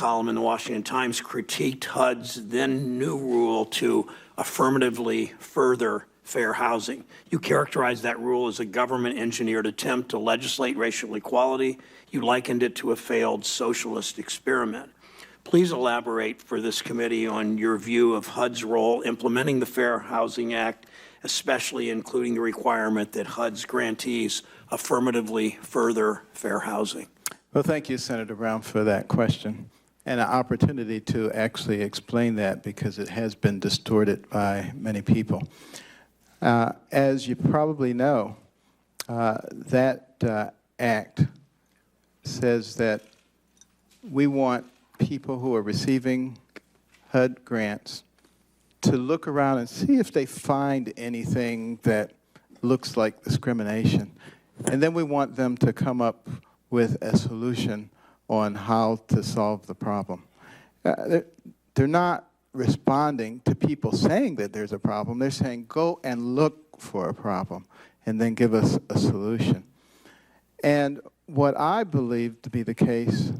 column in the Washington Times critiqued HUD's then new rule to affirmatively further fair housing. You characterized that rule as a government-engineered attempt to legislate racial equality. You likened it to a failed socialist experiment. Please elaborate for this committee on your view of HUD's role implementing the Fair Housing Act, especially including the requirement that HUD's grantees affirmatively further fair housing. Well, thank you, Senator Brown, for that question and an opportunity to actually explain that, because it has been distorted by many people. As you probably know, that act says that we want people who are receiving HUD grants to look around and see if they find anything that looks like discrimination. And then we want them to come up with a solution on how to solve the problem. They're not responding to people saying that there's a problem. They're saying, go and look for a problem and then give us a solution. And what I believe to be the case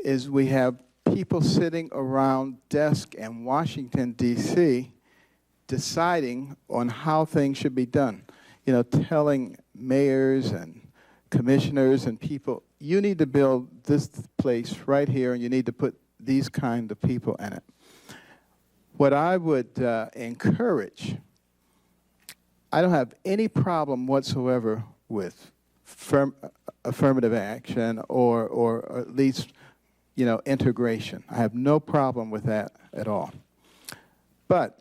is we have people sitting around desks in Washington, D.C., deciding on how things should be done. You know, telling mayors and commissioners and people, you need to build this place right here, and you need to put these kind of people in it. What I would encourage, I don't have any problem whatsoever with affirmative action or at least, you know, integration. I have no problem with that at all. But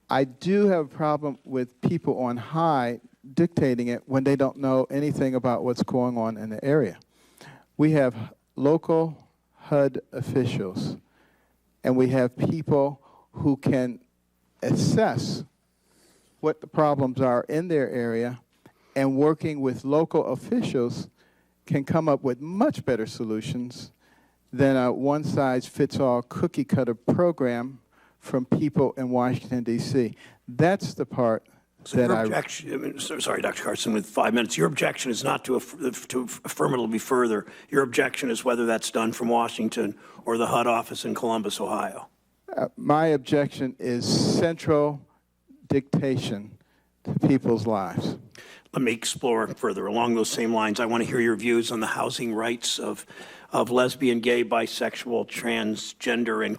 I do have a problem with people on high dictating it when they don't know anything about what's going on in the area. We have local HUD officials, and we have people who can assess what the problems are in their area, and working with local officials can come up with much better solutions than a one-size-fits-all cookie-cutter program from people in Washington, D.C. That's the part that sorry, Dr. Carson, with 5 minutes. Your objection is not to affirmatively further. Your objection is whether that's done from Washington or the HUD office in Columbus, Ohio. My objection is central dictation to people's lives. Let me explore further. Along those same lines, I want to hear your views on the housing rights of lesbian, gay, bisexual, transgender, and